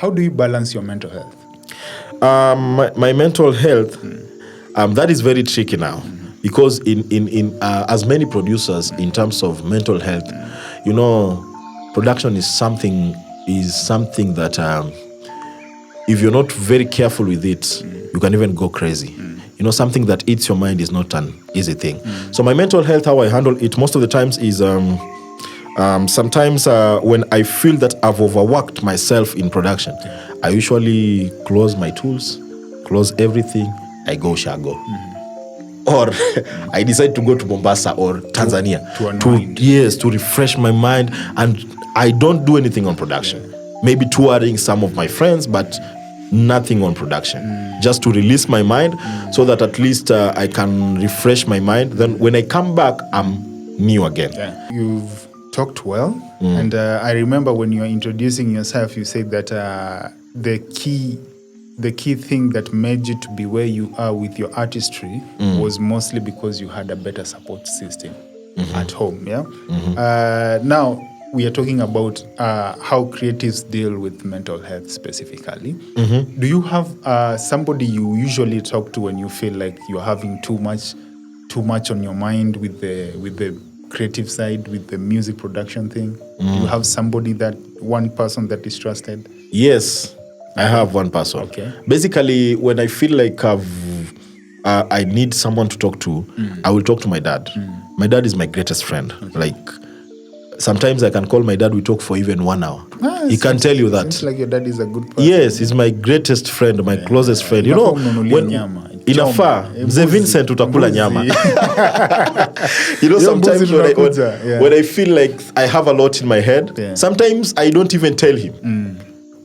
how do you balance your mental health? My mental health, that is very tricky now, because in as many producers, in terms of mental health, production is something that if you're not very careful with it, you can even go crazy. Something that eats your mind is not an easy thing. So my mental health, how I handle it most of the times is sometimes when I feel that I've overworked myself in production, I usually close my tools, close everything, I go shago. Or I decide to go to Mombasa or Tanzania to refresh my mind, and I don't do anything on production. Maybe touring some of my friends, but nothing on production. Just to release my mind so that at least I can refresh my mind. Then when I come back, I'm new again. Yeah. You've talked well, and I remember when you were introducing yourself, you said that the key thing that made you to be where you are with your artistry was mostly because you had a better support system at home. Yeah. Now we are talking about how creatives deal with mental health specifically. Do you have somebody you usually talk to when you feel like you're having too much on your mind with the creative side, with the music production thing? Do you have somebody, one person that is trusted? Yes, I have one person. Okay. Basically, when I feel like I need someone to talk to, I will talk to my dad. My dad is my greatest friend. Okay. Like, sometimes I can call my dad, we talk for even 1 hour. He can tell you that. Seems like your dad is a good person. Yes, he's my greatest friend, my closest friend. Inafaa, Mzee Vincent utakula nyama. Sometimes when I feel like I have a lot in my head, sometimes I don't even tell him.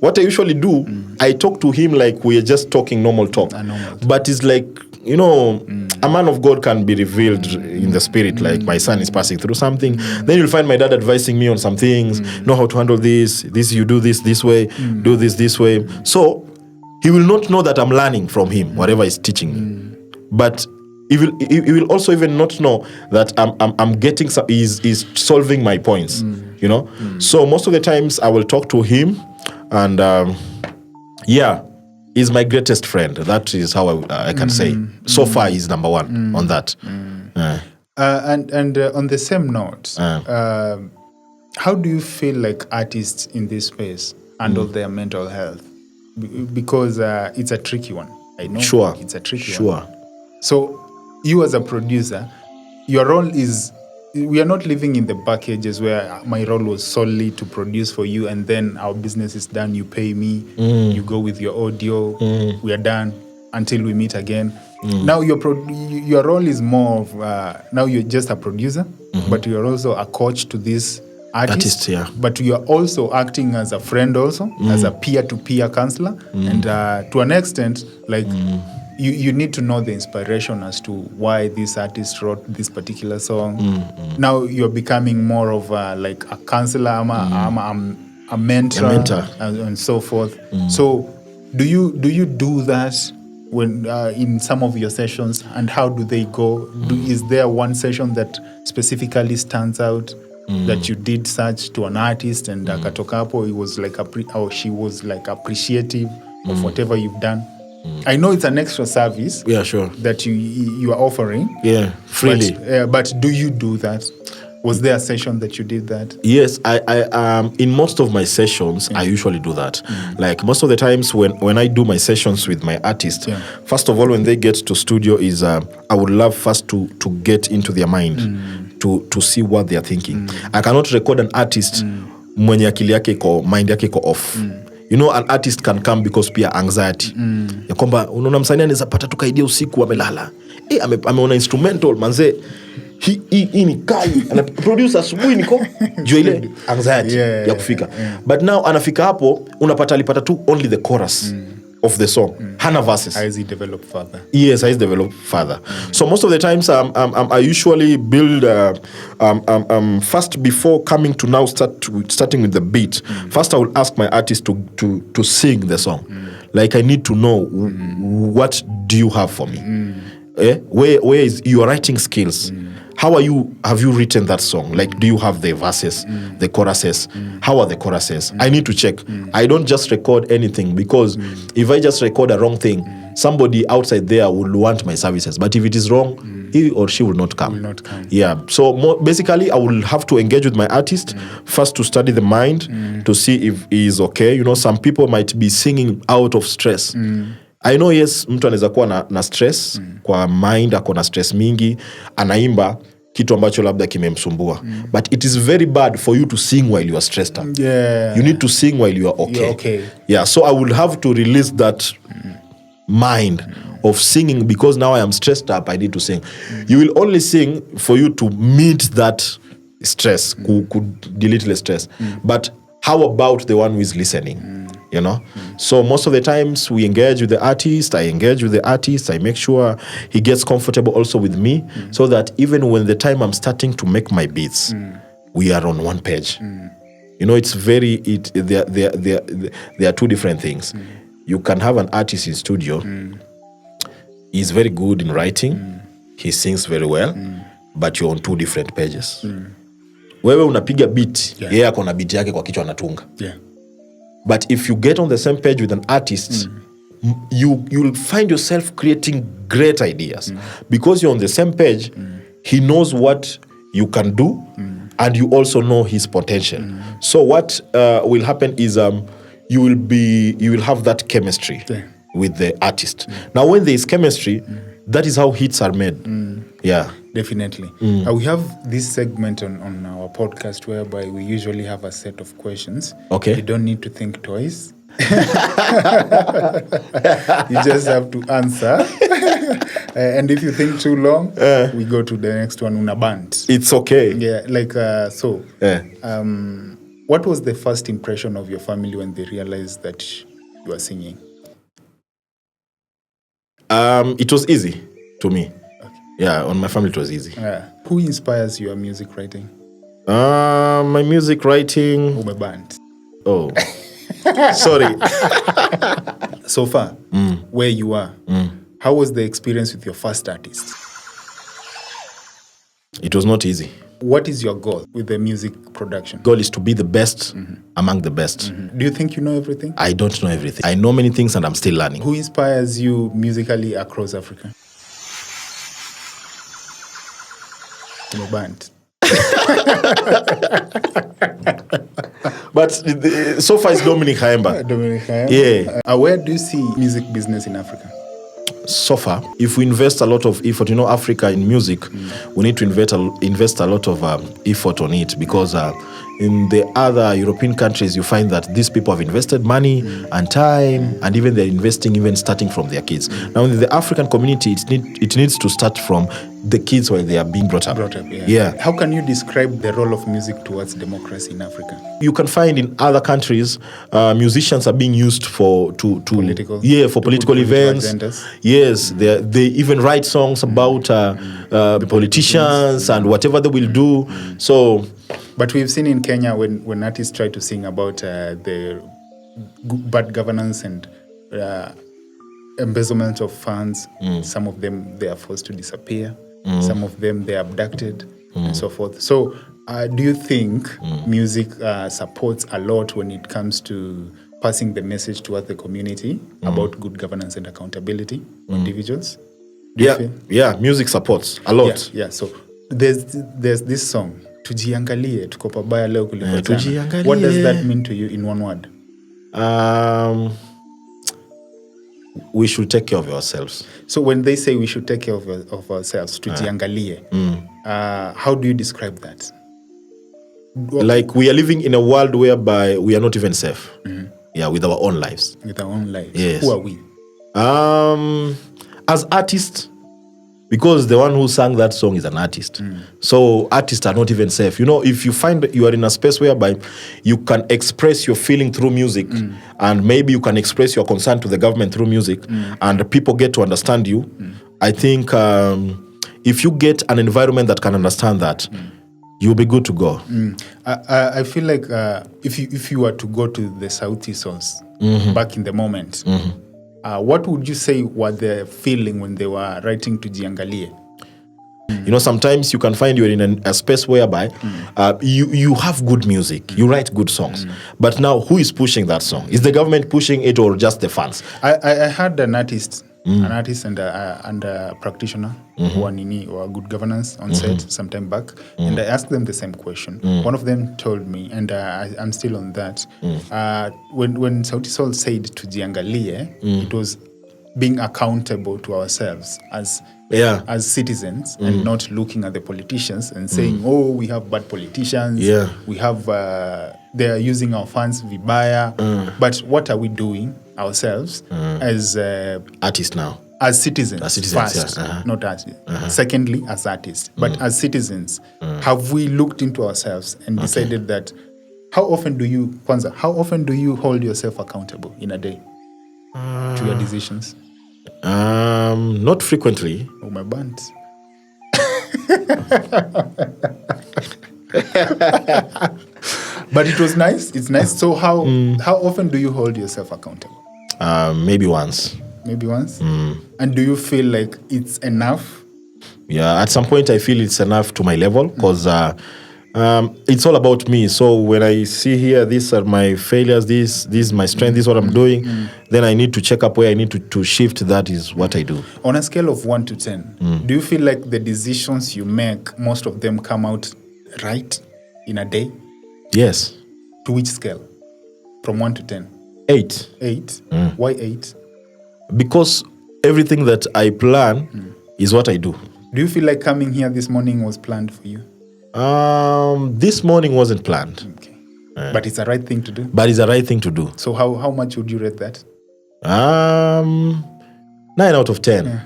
What I usually do, I talk to him like we are just talking normal talk. But it's like, a man of God can be revealed in the spirit, like my son is passing through something. Then you'll find my dad advising me on some things, know how to handle this, you do this way, do this way. So he will not know that I'm learning from him, whatever he's teaching me. But he will also even not know that I'm getting he's solving my points, So most of the times I will talk to him, and he's my greatest friend. That is how I can say. So far, he's number one on that. And on the same note, how do you feel like artists in this space handle their mental health? Because it's a tricky one. I know. Sure. It's a tricky one. So you as a producer, your role is, we are not living in the back edges where my role was solely to produce for you, and then our business is done, you pay me, you go with your audio, we are done until we meet again. Now your role is more of, now you're just a producer, but you're also a coach to this artist, but you are also acting as a friend also, as a peer-to-peer counselor, and to an extent, like, you need to know the inspiration as to why this artist wrote this particular song. Now you're becoming more of like a counselor, a mentor, and so forth. So do you do that when in some of your sessions, and how do they go? Is there one session that specifically stands out that you did such to an artist, and Katokapo, it was like she was like appreciative of whatever you've done? I know it's an extra service. Yeah, sure. That you are offering. Yeah, freely. But do you do that? Was there a session that you did that? Yes, I in most of my sessions, I usually do that. Like most of the times when I do my sessions with my artist, first of all, when they get to studio is I would love first to get into their mind, to see what they are thinking. I cannot record an artist mwenye akili yake iko, mind yake iko off. An artist can come because pia anxiety. Ya kwamba unaona msanii anaweza pata tu kaidia usiku amelala. Ameona instrumental manze. Hii ni kali. Ana producer asubuhi niko juu ile anxiety ya kufika. But now anafika hapo unapata alipata tu only the chorus of the song. Hana verses. How is he developed further? Yes, how is developed further. So most of the times I usually build first before coming to now starting with the beat. First I will ask my artist to sing the song. Like I need to know what do you have for me? Where is your writing skills? Have you written that song? Like, do you have the verses, the choruses? How are the choruses? I need to check. I don't just record anything, because if I just record a wrong thing, somebody outside there will want my services. But if it is wrong, he or she will not come. Yeah. So basically, I will have to engage with my artist first to study the mind, to see if he is okay. Some people might be singing out of stress. I know, yes, mtu anaweza kuwa na stress kwa mind, ako na stress mingi, anaimba kitu ambacho labda kimemsumbua. But it is very bad for you to sing while you are stressed up. Yeah. You need to sing while you are okay. You're okay. Yeah, so I will have to release that mind of singing, because now I am stressed up, I need to sing. You will only sing for you to meet that stress, could delete the stress. But how about the one who is listening? So most of the times we engage with the artist, I engage with the artist, I make sure he gets comfortable also with me, so that even when the time I'm starting to make my beats, we are on one page. It's very, there are two different things. You can have an artist in studio, he's very good in writing, he sings very well, but you're on two different pages. Wewe unapiga beat, yeye ako na beat yake kwa kichwa anatunga. But if you get on the same page with an artist, you'll find yourself creating great ideas, because you're on the same page. He knows what you can do, and you also know his potential. So what will happen is you will have that chemistry with the artist. Now, when there is chemistry, that is how hits are made. Yeah. Definitely. We have this segment on our podcast whereby we usually have a set of questions. Okay. You don't need to think twice. You just have to answer. And if you think too long, we go to the next one, unabant. It's okay. Yeah, what was the first impression of your family when they realized that you are singing? It was easy to me. Yeah, on my family it was easy. Who inspires your music writing? My music writing... Umeband. Oh. Sorry. So far, where you are, how was the experience with your first artist? It was not easy. What is your goal with the music production? Goal is to be the best among the best. Do you think you know everything? I don't know everything. I know many things and I'm still learning. Who inspires you musically across Africa? No band. But so far it's Dominic Haemba. Yeah. Where do you see music business in Africa? So far, if we invest a lot of effort, Africa in music, we need to invest a lot of effort on it, because in the other European countries, you find that these people have invested money and time, and even they're investing even starting from their kids. Now, in the African community, it needs to start from the kids while they are being brought up. Yeah. How can you describe the role of music towards democracy in Africa? You can find in other countries, musicians are being used for political events. Agendas. Yes, they even write songs about politicians and whatever they will do. So, but we've seen in Kenya when artists try to sing about the bad governance and embezzlement of funds, some of them they are forced to disappear. Some of them they are abducted and so forth. So do you think music supports a lot when it comes to passing the message towards the community about good governance and accountability on individuals? Yeah, music supports a lot. Yeah. So there's this song, Tujiangalie, tuko pabaya leo kuliko jana. What does that mean to you in one word? We should take care of ourselves. So when they say we should take care of ourselves, tujiangalie, how do you describe that? Like, we are living in a world whereby we are not even safe. Yeah, with our own lives. With our own lives. Yes. Who are we? As artists, because the one who sang that song is an artist. So artists are not even safe. If you find that you are in a space whereby you can express your feeling through music, and maybe you can express your concern to the government through music, and people get to understand you, I think if you get an environment that can understand that, you'll be good to go. I feel like if you were to go to the Sauti Sons back in the moment, what would you say were the feeling when they were writing to Jiangalie? You know, sometimes you can find you're in a space whereby you have good music, you write good songs. But now, who is pushing that song? Is the government pushing it or just the fans? I had an artist and a practitioner who are good governance on set some time back, and I asked them the same question. One of them told me, and I'm still on that. When Sauti Sol said tujiangalie, it was being accountable to ourselves as citizens and not looking at the politicians and saying, oh, we have bad politicians, we have they're using our funds vibaya. But what are we doing ourselves as artists now? As citizens first, not as secondly as artists, but as citizens, have we looked into ourselves and decided that how often do you hold yourself accountable in a day to your decisions? Not frequently. Oh, my band. But it was nice. It's nice. So how often do you hold yourself accountable? Maybe once. Maybe once? And do you feel like it's enough? Yeah, at some point I feel it's enough to my level because it's all about me. So when I see here, these are my failures, this is my strength, this is what I'm doing, then I need to check up where I need to shift. That is what I do. On a scale of 1 to 10, do you feel like the decisions you make, most of them come out right in a day? Yes. To which scale? From 1 to 10? 8. 8? Why 8? Because everything that I plan is what I do. Do you feel like coming here this morning was planned for you? This morning wasn't planned. Okay. But it's the right thing to do? But it's the right thing to do. So how much would you rate that? 9 out of 10. Yeah.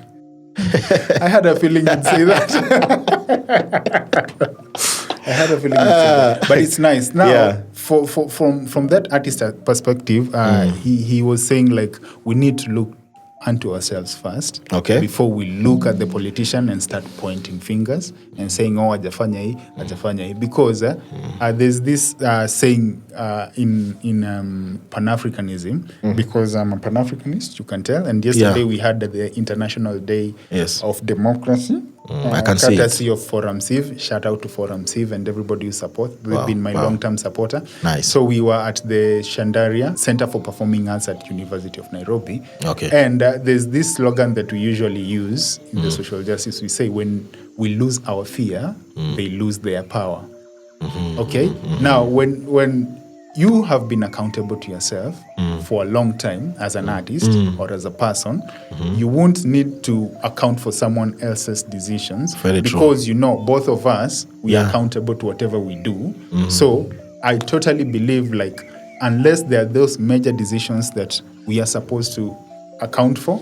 I had a feeling you'd say that. But it's nice. Now, from that artist perspective, he was saying like we need to look unto ourselves first before we look at the politician and start pointing fingers and saying, oh, hajafanya hii, because there's this saying in Pan-Africanism, because I'm a Pan-Africanist, you can tell, and yesterday we had the International Day of Democracy. I can see courtesy of Forum Civ. Shout out to Forum Civ and everybody who support. They've been my long-term supporter. Nice. So we were at the Shandaria Center for Performing Arts at University of Nairobi. Okay. And there's this slogan that we usually use in the social justice. We say, when we lose our fear, they lose their power. Okay? Now, when you have been accountable to yourself for a long time as an artist or as a person, you won't need to account for someone else's decisions. Very true. Because you know, both of us, we are accountable to whatever we do. So I totally believe like unless there are those major decisions that we are supposed to account for,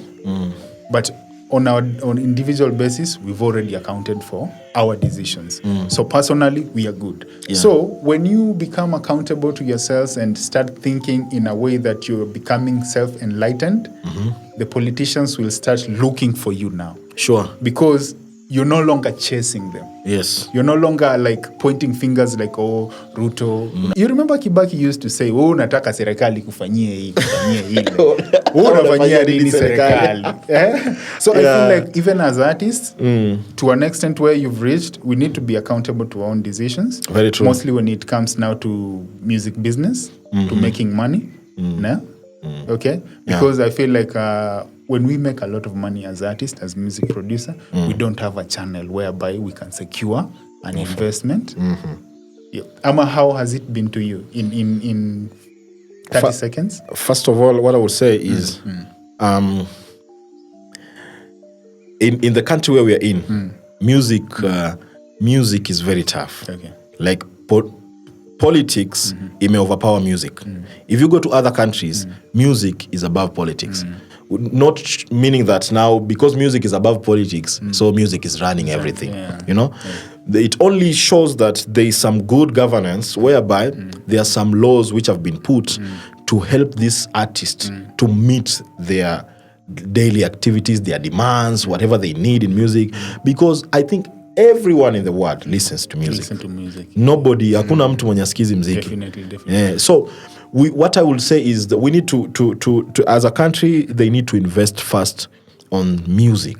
but on individual basis, we've already accounted for our decisions. So personally, we are good. So when you become accountable to yourselves and start thinking in a way that you're becoming self-enlightened, the politicians will start looking for you now. Sure. Because you're no longer chasing them. Yes. You're no longer like pointing fingers like, oh, Ruto. You remember Kibaki used to say, oh, nataka serikali kufanyie hii, kufanyie hile. Oh, unafanyia nini serikali? So I feel like even as artists, to an extent where you've reached, we need to be accountable to our own decisions. Very true. Mostly when it comes now to music business, to making money. Okay? Because I feel like when we make a lot of money as artists, as music producer, we don't have a channel whereby we can secure an investment. Ama, how has it been to you in 30 seconds? First of all, what I would say is in the country where we are in, music is very tough. Okay. Like politics, it may overpower music. If you go to other countries, music is above politics. Not meaning that now, because music is above politics, so music is running everything. You know? It only shows that there is some good governance whereby there are some laws which have been put to help these artists to meet their daily activities, their demands, whatever they need in music. Because I think everyone in the world listens to music. Listen to music. Nobody, hakuna mtu mwenye asikizi mziki. Definitely. So what I will say is that we need to as a country, they need to invest first on music,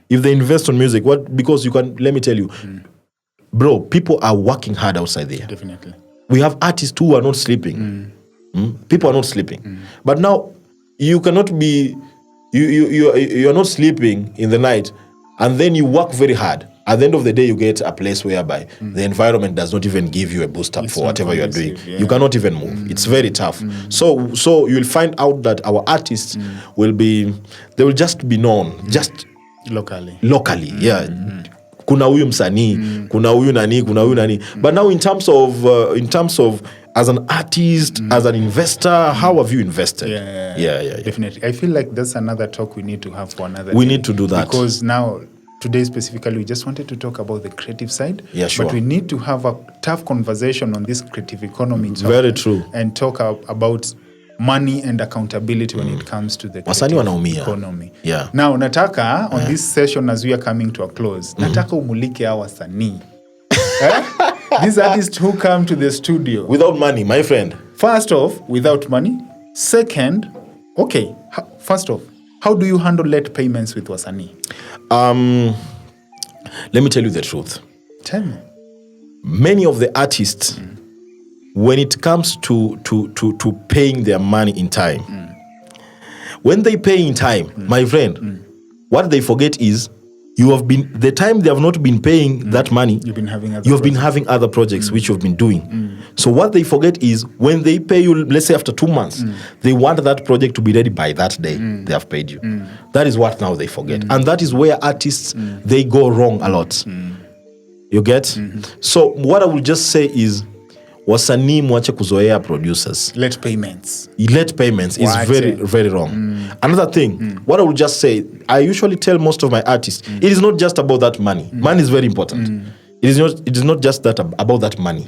if they invest on music, because you can, let me tell you, bro, people are working hard outside there. Definitely. We have artists who are not sleeping. People are not sleeping. But now, you cannot be, you're not sleeping in the night, and then you work very hard. At the end of the day, you get a place whereby the environment does not even give you a boost up for whatever you are doing. Yeah. You cannot even move. It's very tough. So you'll find out that our artists they will just be known, just locally. Yeah. Kuna huyu msanii, kuna huyu nani. But now in terms of as an artist, as an investor, how have you invested? Yeah. Definitely. I feel like that's another talk we need to have for another We day. need to do that. Because now, today specifically, we just wanted to talk about the creative side. Yeah, sure. But we need to have a tough conversation on this creative economy. Very true. And talk about money and accountability when it comes to the creative economy. Yeah. Now, nataka, on this session as we are coming to a close, nataka umulike hawa wasanii. These artists who come to the studio. Without money, my friend. First off, without money. Second, okay, first off, how do you handle late payments with wasanii? Let me tell you the truth. Tell me. Many of the artists, when it comes to paying their money in time, when they pay in time, my friend, what they forget is the time they have not been paying that money, you've been having other projects which you've been doing. So what they forget is when they pay you, let's say after 2 months, they want that project to be ready by that day they have paid you. That is what now they forget. And that is where artists, they go wrong a lot. You get? So what I will just say is, wasanii mwache kuzoea producers. Late payments is very, very wrong. Another thing, what I will just say, I usually tell most of my artists, it is not just about that money. Money is very important. It is not just that about that money.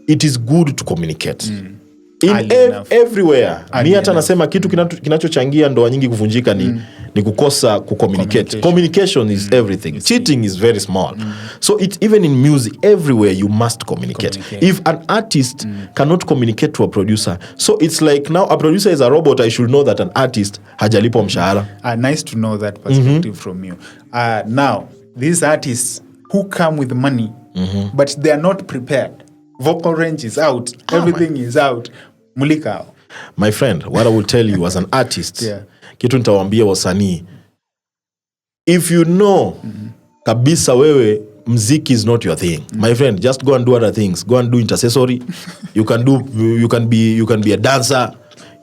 It is good to communicate. In everywhere. Mi hata nasema kitu kinachochangia ndoa nyingi kuvunjika ni kukosa kucommunicate. Communication is everything. Cheating is very small. So even in music, everywhere you must communicate. If an artist cannot communicate to a producer, so it's like now a producer is a robot, I should know that an artist hajalipo mshahara. Nice to know that perspective from you. Now, these artists who come with money, but they are not prepared. Vocal range is out. Everything is out. Mulika. My friend, what I will tell you as an artist, kitu nitawaambia wasanii, if you know kabisa wewe mziki is not your thing, my friend, just go and do other things. Go and do intercessory. You can be a dancer.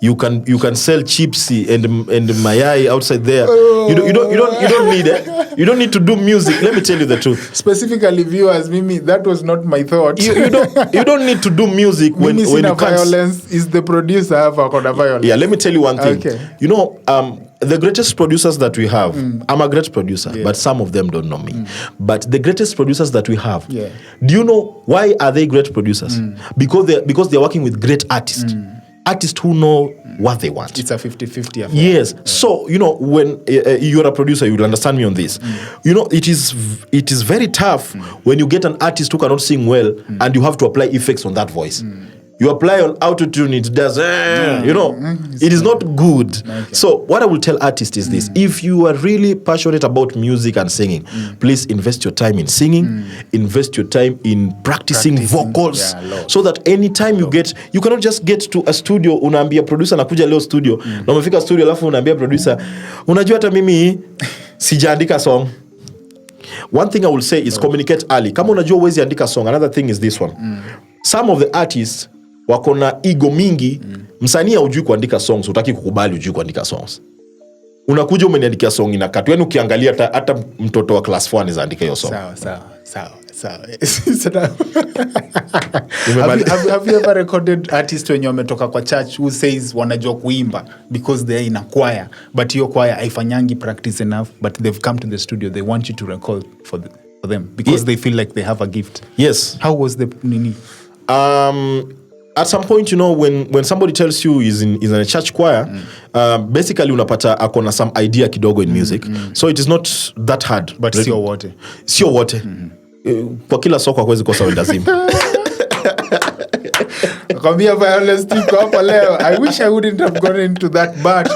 You can sell chips and mayai outside there. You don't need it. You don't need to do music. Let me tell you the truth. Specifically, viewers, Mimi, that was not my thought. You don't need to do music when you can't. Violence is the producer for violence. Yeah, let me tell you one thing. Okay. You know, the greatest producers that we have, I'm a great producer, but some of them don't know me. But the greatest producers that we have, do you know why are they great producers? Because they're working with great artists. Artists who know what they want. It's a 50-50 affair. Yes. So, you know, when you're a producer, you'll understand me on this. You know, it is very tough when you get an artist who cannot sing well and you have to apply effects on that voice. You apply on autotune, it does, you know, it is not good. Okay. So what I will tell artists is this. If you are really passionate about music and singing, please invest your time in singing, invest your time in practicing vocals, so that anytime you cannot just get to a studio, unaambia producer nakuja leo studio, na umefika studio alafu unaambia producer, unajua hata mimi sijaandika song. One thing I will say is communicate early. Kama unajua uwezi andika song, another thing is this one. Some of the artists wako na ego mingi, msanii hujui kuandika songs, hutaki kukubali hujui kuandika songs. Unakuja umeniandikia song inakatu, yani ukiangalia hata mtoto wa class 1 anaweza andika hiyo song. Sawa. Have you ever recorded artists when wametoka kwa church who says wanajua kuimba because they are in a choir, but your choir haifanyangi practice enough, but they've come to the studio, they want you to record for them because they feel like they have a gift. Yes. How was the nini? At some point, you know, when somebody tells you is in a church choir, basically unapata akona some idea kidogo in music. So it is not that hard. But sio wote. Kwa kila soko hakuwezi kosa wendazimu. Kwambia violence tiko hapo leo. I wish I wouldn't have gone into that, but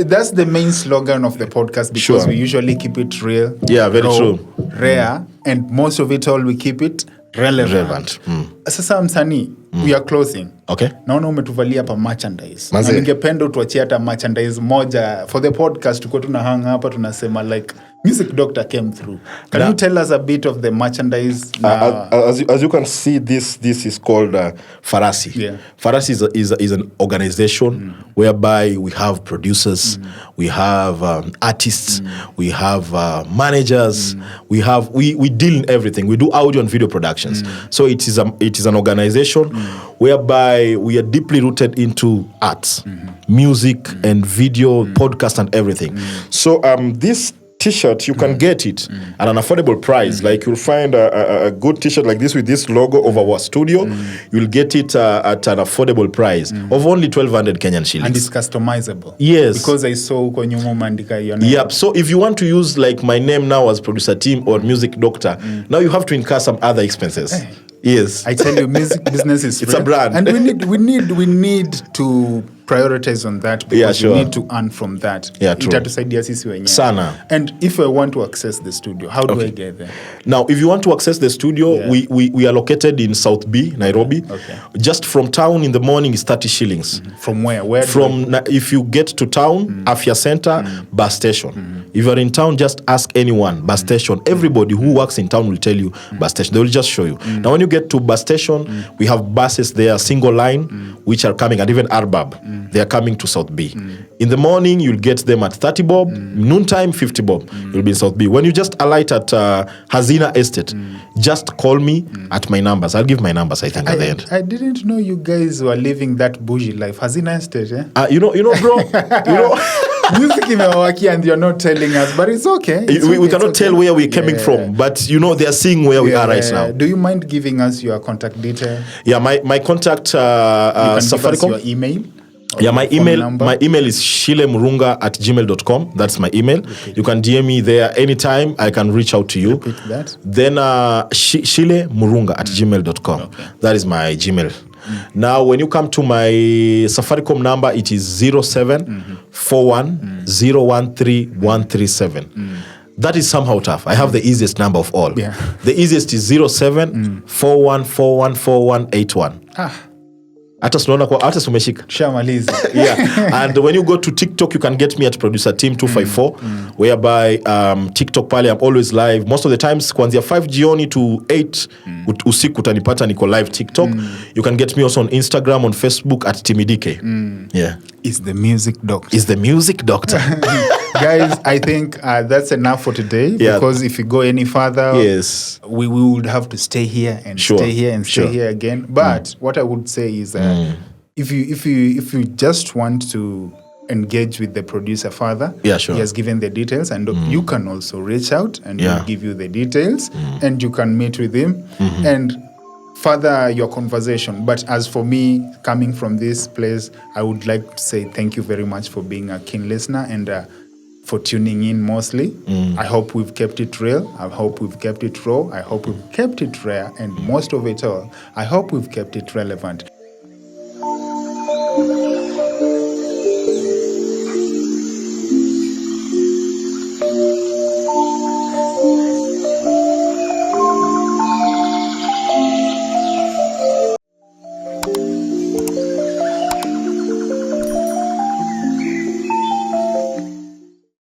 That's the main slogan of the podcast because Sure. we usually keep it real. Yeah, very raw, true. Rare, and most of it all we keep it relevant. Sasa msanii, we are closing. Okay. Naona umetuvalia hapa merchandise. Manze. Na ningependa utuachie hata merchandise moja for the podcast, tuko tunahang hapa tunasema like Music Doctor came through. Can you tell us a bit of the merchandise? As you can see, this is called Farasi. Yeah. Farasi is an organization whereby we have producers, we have artists, we have managers, we deal in everything. We do audio and video productions. So it is an organization whereby we are deeply rooted into arts, music and video, podcast and everything. So this T-shirt, you can get it at an affordable price. Like you'll find a good T-shirt like this with this logo of our studio. You'll get it at an affordable price of only 1,200 Kenyan shillings. And it's customizable. Yes. Because I saw uko nyuma umeandika your name. Yep. So if you want to use like my name now as Prod.Tim or Music Doctor, now you have to incur some other expenses. Hey. Yes. I tell you, music business is It's a brand. and we need to prioritize on that because Yeah, sure. we need to earn from that. Yeah, true. Itatusaidia sisi wenyewe. Sana. And if I want to access the studio, how do I get there? Now, if you want to access the studio, Yeah. we are located in South B, Nairobi. Okay. Just from town in the morning is 30 shillings. From where? Where? If you get to town, Afia Center, bus station. If you're in town, just ask anyone, bus station. Everybody who works in town will tell you bus station. They will just show you. Now, when you get to bus station, we have buses there, single line, which are coming, and even Arbab. They are coming to South B. In the morning, you'll get them at 30 bob. Noontime, 50 bob. You'll be in South B. When you just alight at Hazina Estate, just call me at my numbers. I'll give my numbers, I think, at the end. I didn't know you guys were living that bougie life. Hazina Estate, eh? You know, bro. You know. Music imewakia and you're not telling us, but it's okay. We cannot tell where we're coming from, but you know they are seeing where we are right now. Do you mind giving us your contact detail? Yeah, my contact You can Safaricom. give us your email. Yeah, my email number. my email is shilemurunga@gmail.com. That's my email. Okay. You can DM me there anytime. I can reach out to you. Repeat that. Then shilemurunga@gmail.com. Okay. That is my Gmail. Now, when you come to my Safaricom number, it is 0741013137. That is somehow tough. I have the easiest number of all. Yeah. The easiest is 0741414181. Hata sumeshika. Shamaliza. Yeah. And when you go to TikTok, you can get me at Prod.Tim 254, whereby TikTok pale I'm always live. Most of the times, kuanzia 5 jioni to 8 usiku utanipata niko live TikTok. You can get me also on Instagram, on Facebook at Timidike. Yeah. Is the music doctor. Is the music doctor. Guys, I think that's enough for today. Yeah. Because if we go any further, Yes. we would have to stay here and Sure. stay here and stay Sure. here again. But what I would say is if you just want to engage with the producer further, Yeah, sure. he has given the details, and you can also reach out and Yeah. we'll give you the details, and you can meet with him and further your conversation. But as for me, coming from this place, I would like to say thank you very much for being a keen listener and for tuning in mostly. I hope we've kept it real. I hope we've kept it raw. I hope we've kept it rare. And most of it all, I hope we've kept it relevant.